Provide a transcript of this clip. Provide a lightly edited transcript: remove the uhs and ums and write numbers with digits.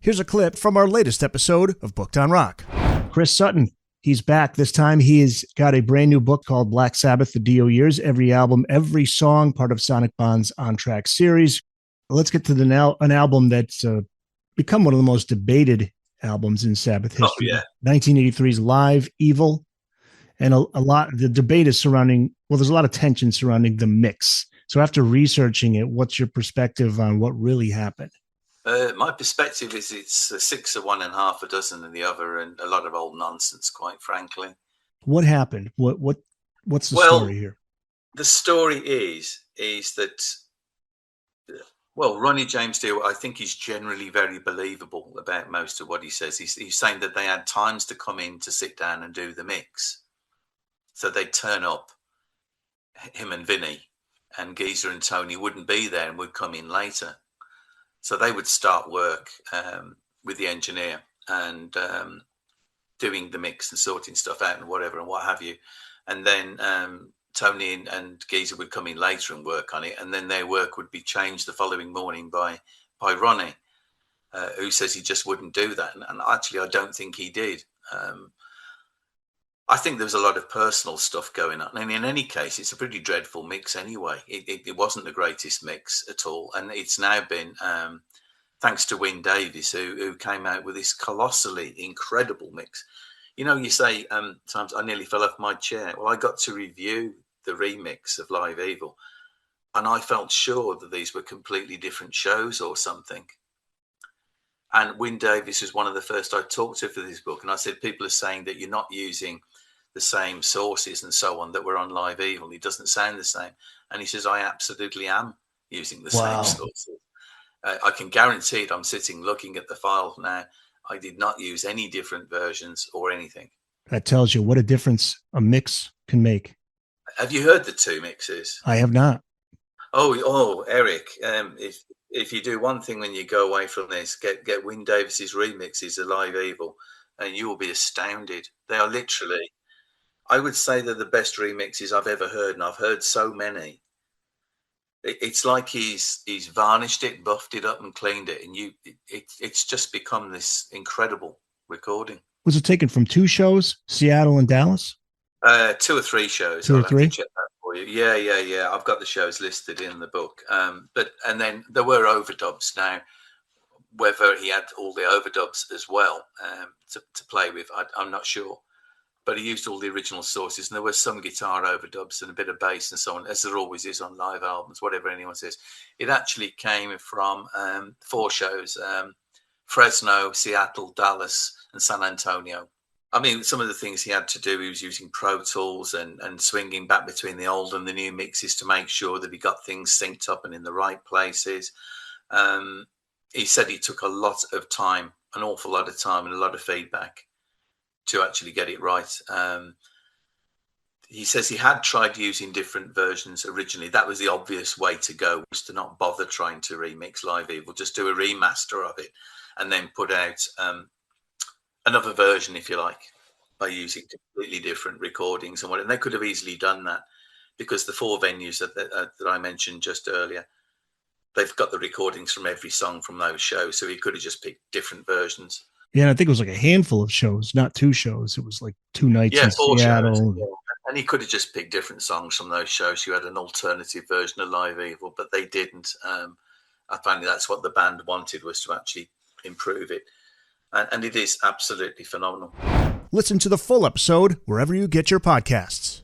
Here's a clip from our latest episode of Booked on Rock. Chris Sutton, he's back. This time he's got a brand new book called Black Sabbath, the Dio Years. Every album, every song, part of Sonic Bond's on-track series. Let's get to an album that's become one of the most debated albums in Sabbath history. Oh, yeah. 1983's Live Evil. And the debate is surrounding, well, there's a lot of tension surrounding the mix. So after researching it, what's your perspective on what really happened? My perspective is it's 6 of one and half a dozen of the other, and a lot of old nonsense, quite frankly. What happened? What's the story here? The story is that, Ronnie James Dio, I think he's generally very believable about most of what he says. He's saying that they had times to come in to sit down and do the mix. So they'd turn up, him and Vinny, and Geezer and Tony wouldn't be there and would come in later. So they would start work with the engineer and doing the mix and sorting stuff out and whatever and what have you. And then Tony and Geezer would come in later and work on it. And then their work would be changed the following morning by Ronnie, who says he just wouldn't do that. And actually, I don't think he did. I think there was a lot of personal stuff going on. And in any case, it's a pretty dreadful mix anyway. It wasn't the greatest mix at all. And it's now been, thanks to Wyn Davies, who came out with this colossally incredible mix. You know, you say, times I nearly fell off my chair. Well, I got to review the remix of Live Evil, and I felt sure that these were completely different shows or something. And Wyn Davies was one of the first I talked to for this book. And I said, people are saying that you're not using the same sources and so on that were on Live Evil. It doesn't sound the same. And he says, I absolutely am using the same sources. I can guarantee it. I'm sitting looking at the file now. I did not use any different versions or anything. That tells you what a difference a mix can make. Have you heard the two mixes? I have not. Oh, Eric, if you do one thing when you go away from this, get Wyn Davies's remixes of Live Evil, and you will be astounded. They are literally, I would say they're the best remixes I've ever heard, and I've heard so many. It's like he's varnished it, buffed it up, and cleaned it, and it's just become this incredible recording. Was it taken from two shows, Seattle and Dallas? 2 or 3 shows. Two or three? Check that for you. Yeah. I've got the shows listed in the book. And then there were overdubs. Now, whether he had all the overdubs as well to play with, I'm not sure. But he used all the original sources, and there were some guitar overdubs and a bit of bass and so on, as there always is on live albums, whatever anyone says. It actually came from 4 shows, Fresno, Seattle, Dallas, and San Antonio. I mean, some of the things he had to do, he was using Pro Tools and swinging back between the old and the new mixes to make sure that he got things synced up and in the right places. He said he took a lot of time, an awful lot of time and a lot of feedback to actually get it right. He says he had tried using different versions originally. That was the obvious way to go, was to not bother trying to remix Live Evil, just do a remaster of it and then put out another version, if you like, by using completely different recordings and what. And they could have easily done that, because the 4 venues that I mentioned just earlier, they've got the recordings from every song from those shows, so he could have just picked different versions. Yeah, I think it was like a handful of shows, not 2 shows. It was like 2 nights in 4 Seattle. Shows, yeah. And he could have just picked different songs from those shows. You had an alternative version of Live Evil, but they didn't. Apparently that's what the band wanted, was to actually improve it. And it is absolutely phenomenal. Listen to the full episode wherever you get your podcasts.